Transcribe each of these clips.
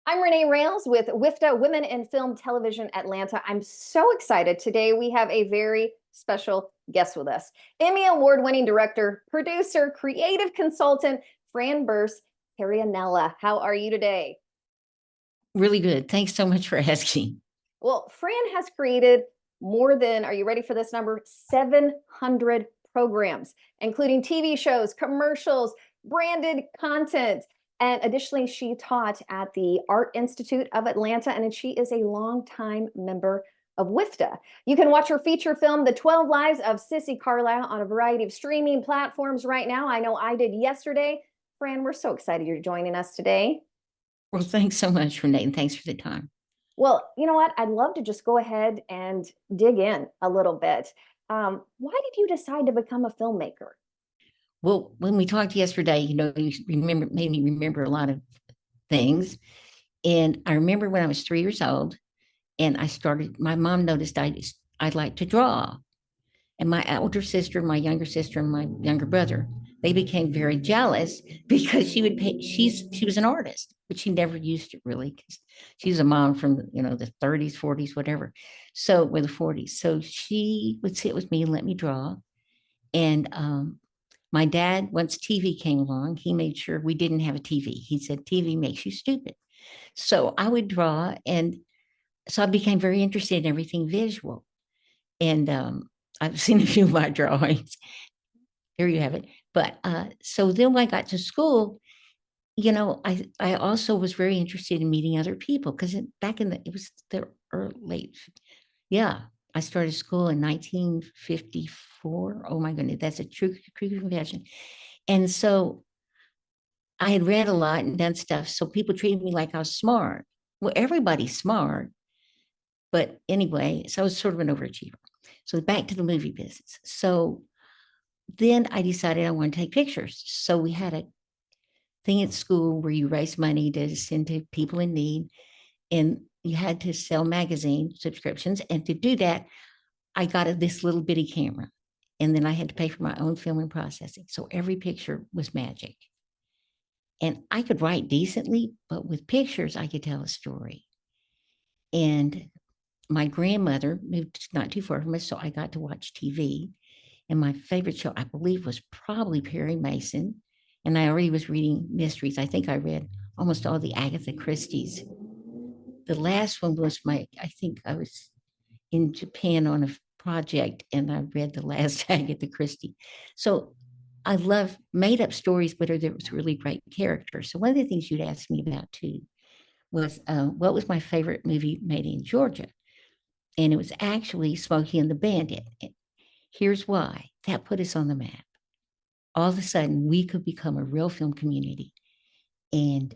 I'm Reneé Rayles with WIFTA Women in Film Television Atlanta. I'm so excited. Today we have a very special guest with us. Emmy Award-winning director, producer, creative consultant, Fran Burst-Terranella. How are you today? Really good. Thanks so much for asking. Well, Fran has created more than, are you ready for this number? 700 programs, including TV shows, commercials, branded content. And additionally, she taught at the Art Institute of Atlanta, and she is a longtime member of WIFTA. You can watch her feature film, The 12 Lives of Sissy Carlisle, on a variety of streaming platforms right now. I know I did yesterday. Fran, we're so excited you're joining us today. Well, thanks so much, Renee, and thanks for the time. Well, you know what? I'd love to just go ahead and dig in a little bit. Why did you decide to become a filmmaker? Well, when we talked yesterday, you made me remember a lot of things. And I remember when I was 3 years old and my mom noticed I'd like to draw. And my older sister, my younger sister, and my younger brother, they became very jealous because she was an artist, but she never used it really because she's a mom from the 30s, 40s, whatever. So with the 40s. So she would sit with me and let me draw. And my dad, once TV came along, he made sure we didn't have a TV. He said, TV makes you stupid. So I would draw. And so I became very interested in everything visual. And I've seen a few of my drawings. There you have it. But so then when I got to school, I also was very interested in meeting other people because back in it was the early, late, yeah, I started school in 1954. Oh my goodness, that's a true confession. And so I had read a lot and done stuff. So people treated me like I was smart. Well, everybody's smart. But anyway, so I was sort of an overachiever. So back to the movie business. So then I decided I wanted to take pictures. So we had a thing at school where you raise money to send to people in need, and you had to sell magazine subscriptions. And to do that, I got this little bitty camera, and then I had to pay for my own film and processing. So every picture was magic. And I could write decently, but with pictures, I could tell a story. And my grandmother moved not too far from us, so I got to watch TV. And my favorite show, I believe, was probably Perry Mason. And I already was reading mysteries. I think I read almost all the Agatha Christie's. The last one was I think I was in Japan on a project and I read the last Agatha Christie. So I love made up stories, but there was really great characters. So one of the things you'd asked me about too was what was my favorite movie made in Georgia? And it was actually Smokey and the Bandit. Here's why that put us on the map. All of a sudden, we could become a real film community. And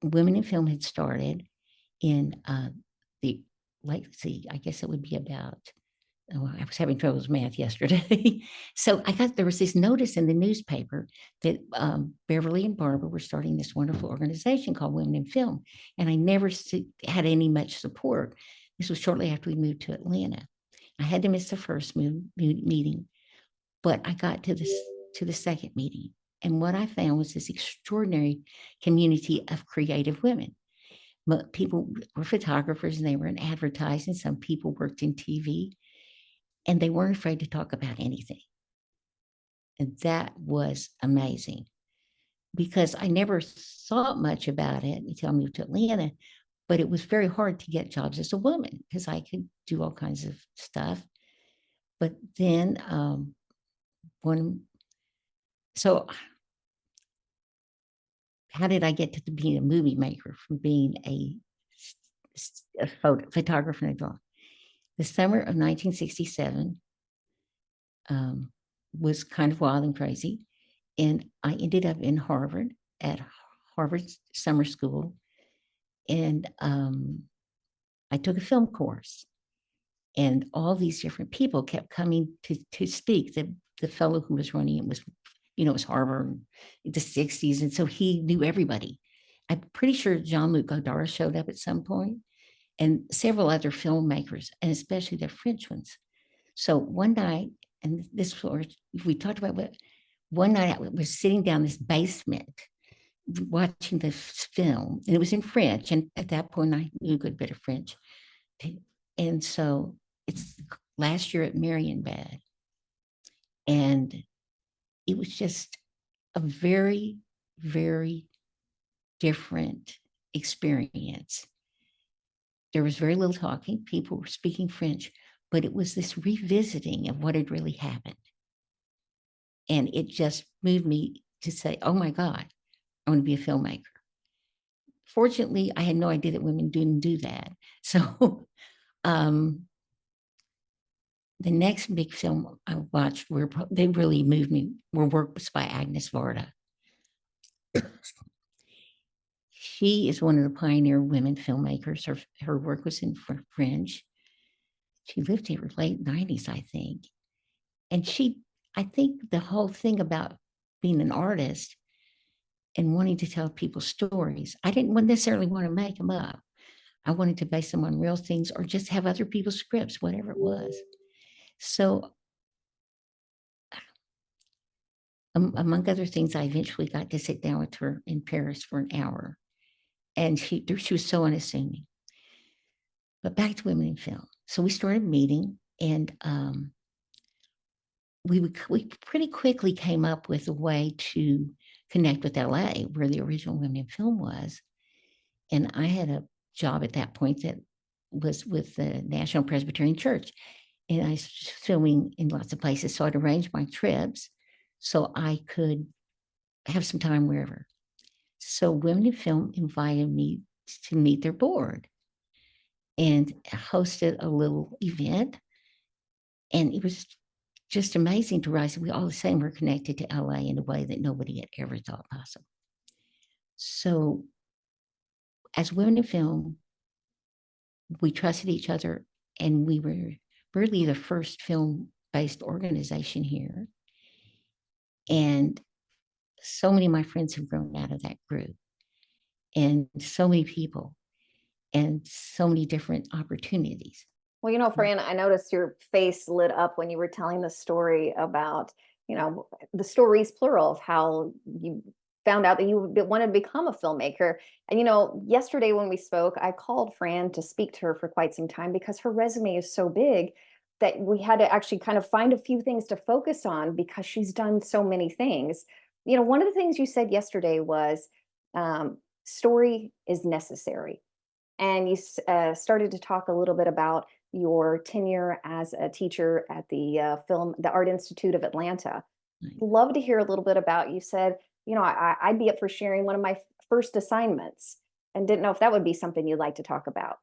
Women in Film had started in let's see, I guess it would be about, I was having trouble with math yesterday. So there was this notice in the newspaper that Beverly and Barbara were starting this wonderful organization called Women in Film. And I never had any much support. This was shortly after we moved to Atlanta. I had to miss the first meeting, but I got to the second meeting. And what I found was this extraordinary community of creative women. But people were photographers and they were in advertising. Some people worked in TV and they weren't afraid to talk about anything. And that was amazing because I never thought much about it until I moved to Atlanta. But it was very hard to get jobs as a woman because I could do all kinds of stuff. But then so how did I get to being a movie maker from being a photographer and a drawer? The summer of 1967 was kind of wild and crazy. And I ended up in Harvard at Harvard Summer School. And I took a film course. And all these different people kept coming to speak. The fellow who was running it was, it was Harvard in the 60s. And so he knew everybody. I'm pretty sure Jean-Luc Godard showed up at some point and several other filmmakers, and especially the French ones. So one night, and this was, we talked about one night I was sitting down this basement watching the film, and it was in French. And at that point, I knew a good bit of French. And so it's last year at Marienbad. And it was just a very, very different experience. There was very little talking. People were speaking French, but it was this revisiting of what had really happened. And it just moved me to say, oh my God, I want to be a filmmaker. Fortunately, I had no idea that women didn't do that. So the next big film I watched, they really moved me, were works by Agnes Varda. She is one of the pioneer women filmmakers. Her work was in French. She lived in her late 90s, I think. And I think the whole thing about being an artist and wanting to tell people stories, I didn't necessarily want to make them up. I wanted to base them on real things or just have other people's scripts, whatever it was. So among other things, I eventually got to sit down with her in Paris for an hour. And she was so unassuming. But back to women in film. So we started meeting, and we pretty quickly came up with a way to connect with LA, where the original Women in Film was. And I had a job at that point that was with the National Presbyterian Church. And I was filming in lots of places. So I'd arrange my trips so I could have some time wherever. So Women in Film invited me to meet their board and hosted a little event. And it was just amazing to realize that we all the same were connected to LA in a way that nobody had ever thought possible. So as Women in Film, we trusted each other, and we were really the first film-based organization here. And so many of my friends have grown out of that group, and so many people, and so many different opportunities. Well, Fran, I noticed your face lit up when you were telling the story about, the stories plural of how you found out that you wanted to become a filmmaker. And, yesterday when we spoke, I called Fran to speak to her for quite some time because her resume is so big that we had to actually kind of find a few things to focus on because she's done so many things. One of the things you said yesterday was story is necessary. And you started to talk a little bit about your tenure as a teacher at the Art Institute of Atlanta. Right. Love to hear a little bit about, you said, I'd be up for sharing one of my first assignments, and didn't know if that would be something you'd like to talk about.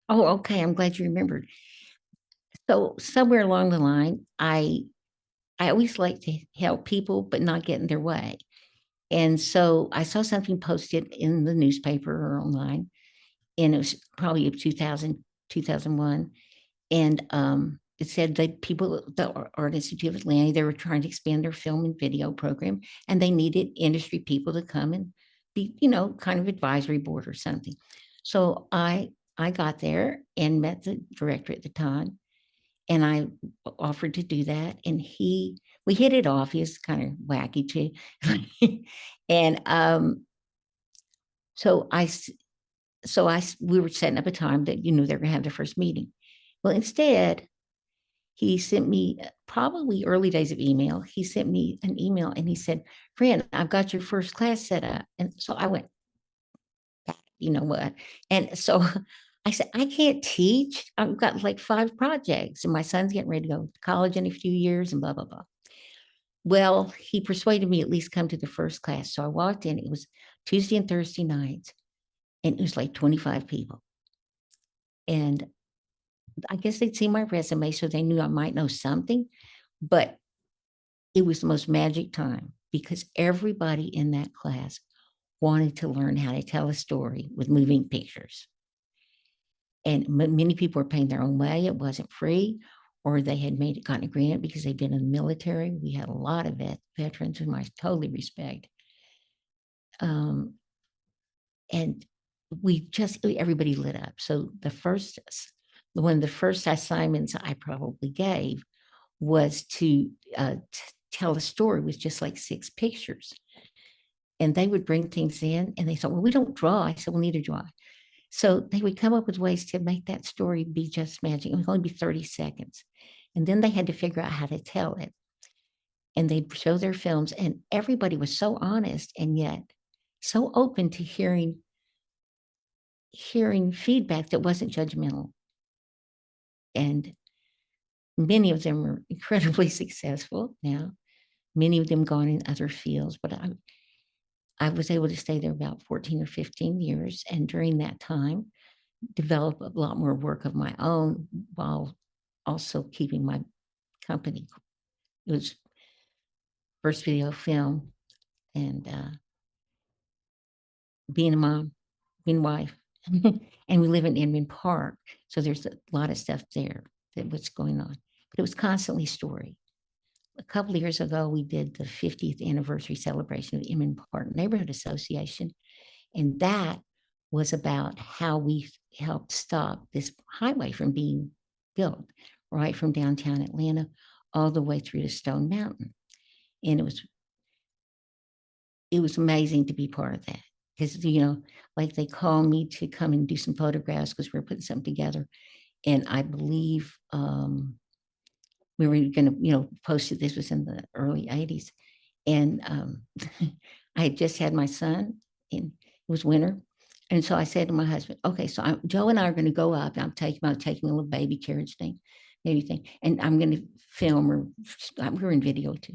Oh, okay. I'm glad you remembered. So somewhere along the line, I always like to help people, but not get in their way. And so I saw something posted in the newspaper or online, and it was probably 2001. And it said that the Art Institute of Atlanta, they were trying to expand their film and video program, and they needed industry people to come and be, kind of advisory board or something. So I got there and met the director at the time, and I offered to do that. And we hit it off. He was kind of wacky too. And so we were setting up a time that, they're going to have their first meeting. Well, instead, he sent me, probably early days of email, he sent me an email and he said, Fran, I've got your first class set up. And so I went, you know what? And so I said, I can't teach. I've got like 5 projects and my son's getting ready to go to college in a few years and blah, blah, blah. Well, he persuaded me at least come to the first class. So I walked in, it was Tuesday and Thursday nights, and it was like 25 people. And I guess they'd seen my resume, so they knew I might know something, but it was the most magic time because everybody in that class wanted to learn how to tell a story with moving pictures. And many people were paying their own way. It wasn't free, or they had gotten a grant because they'd been in the military. We had a lot of veterans whom I totally respect. And everybody lit up. So one of the first assignments I probably gave was to tell a story with just like 6 pictures. And they would bring things in and they thought, well, we don't draw. I said, well, neither do I. So they would come up with ways to make that story be just magic. It would only be 30 seconds. And then they had to figure out how to tell it. And they'd show their films, and everybody was so honest and yet so open to hearing feedback that wasn't judgmental. And many of them are incredibly successful now. Many of them gone in other fields, but I was able to stay there about 14 or 15 years. And during that time, develop a lot more work of my own while also keeping my company. It was First Video Film and being a mom, being a wife. And we live in Inman Park. So there's a lot of stuff there that was going on. But it was constantly story. A couple of years ago, we did the 50th anniversary celebration of the Inman Park Neighborhood Association. And that was about how we helped stop this highway from being built, right from downtown Atlanta all the way through to Stone Mountain. And it was amazing to be part of that. Because, like they called me to come and do some photographs because we were putting something together. And I believe we were going to, post it. This was in the early 80s. And I had just had my son, and it was winter. And so I said to my husband, okay, so Joe and I are going to go up, and I'm taking a little baby carriage thing, and I'm going to film, or we're in video too.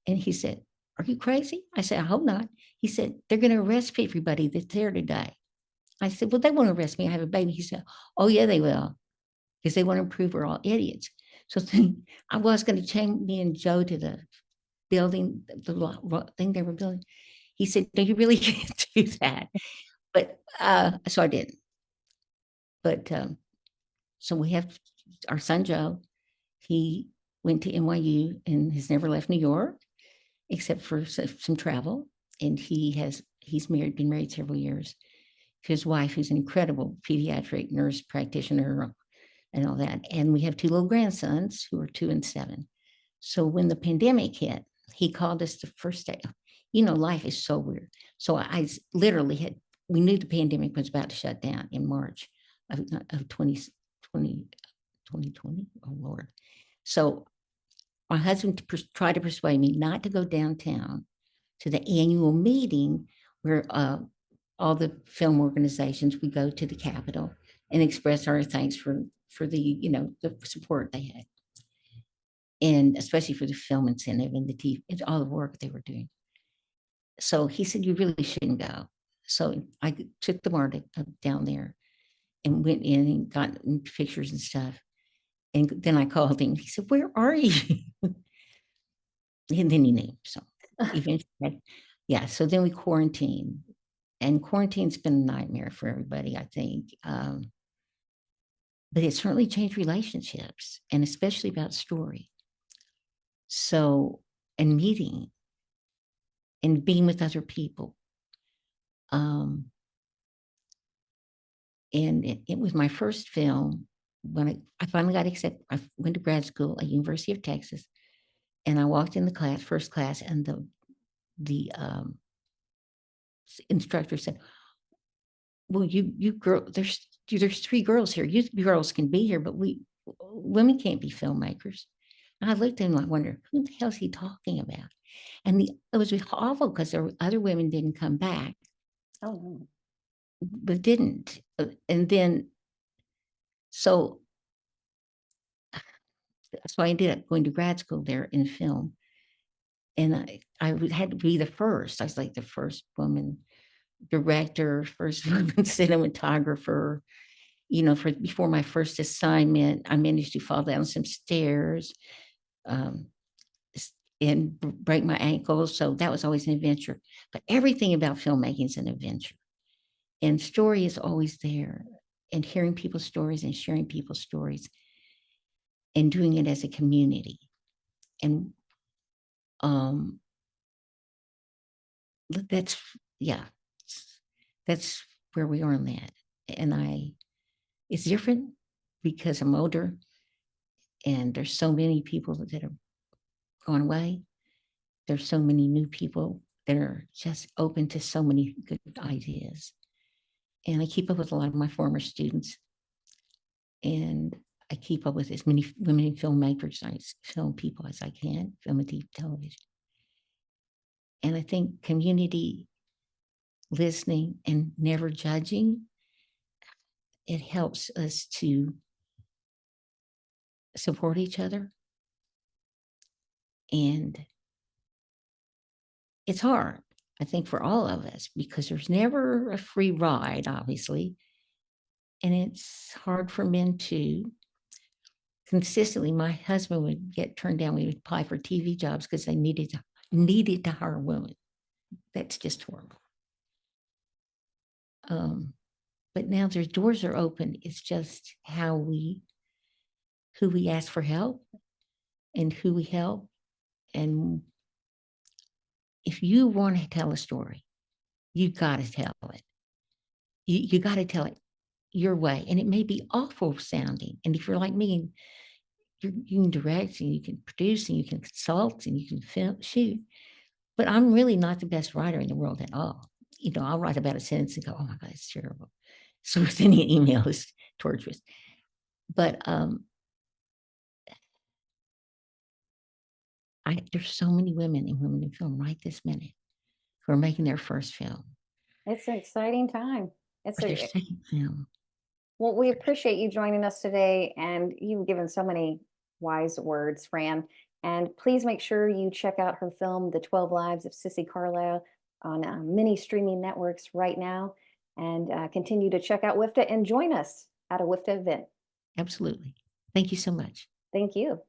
And he said, are you crazy? I said, I hope not. He said, they're going to arrest everybody that's there today. I said, well, they won't arrest me. I have a baby. He said, oh, yeah, they will, because they want to prove we're all idiots. So I was going to take me and Joe to the building, the thing they were building. He said, no, you really can't do that. But so I didn't. But so we have our son, Joe. He went to NYU and has never left New York, except for some travel. And he's been married several years to his wife, who's an incredible pediatric nurse practitioner and all that. And we have 2 little grandsons who are 2 and 7. So when the pandemic hit, he called us the first day. Life is so weird. So I literally we knew the pandemic was about to shut down in March of 2020. Oh, Lord. So my husband tried to persuade me not to go downtown to the annual meeting where all the film organizations, we go to the Capitol and express our thanks for the, the support they had. And especially for the film incentive and the TV, and all the work they were doing. So he said, you really shouldn't go. So I took the Marta down there and went in and got pictures and stuff. And then I called him. He said, where are you? And then he knew. So eventually, yeah. So then we quarantined. And quarantine's been a nightmare for everybody, I think. But it certainly changed relationships, and especially about story. So, and meeting and being with other people. And it was my first film when I finally got accepted. I went to grad school at University of Texas, and I walked in the first class, and the instructor said, well, you girl, there's 3 girls here. You girls can be here, but women can't be filmmakers. And I looked at him, I wonder, who the hell is he talking about? And it was awful because there were other women didn't come back. Oh, but didn't. And then, so I ended up going to grad school there in film. And I had to be the first. I was like the first woman director, first woman cinematographer. Before my first assignment, I managed to fall down some stairs and break my ankles. So that was always an adventure. But everything about filmmaking is an adventure. And story is always there. And hearing people's stories and sharing people's stories and doing it as a community. And that's where we are on that. And it's different because I'm older and there's so many people that have gone away. There's so many new people that are just open to so many good ideas. And I keep up with a lot of my former students. And I keep up with as many women filmmakers, film people as I can, film and TV television. And I think community listening and never judging, it helps us to support each other. And it's hard, I think, for all of us, because there's never a free ride, obviously. And it's hard for men too. Consistently, my husband would get turned down. We would apply for TV jobs because they needed to hire women. That's just horrible. But now their doors are open. It's just who we ask for help and who we help. And if you want to tell a story, you got to tell it. You got to tell it your way. And it may be awful sounding. And if you're like me, you can direct and you can produce and you can consult and you can film, shoot. But I'm really not the best writer in the world at all. I'll write about a sentence and go, oh my God, it's terrible. So sending an email is torturous. But there's so many women in film right this minute who are making their first film. It's an exciting time. Or their second film. Well, we appreciate you joining us today, and you've given so many wise words, Fran. And please make sure you check out her film, The 12 Lives of Sissy Carlisle, on many streaming networks right now. And continue to check out WIFTA and join us at a WIFTA event. Absolutely. Thank you so much. Thank you.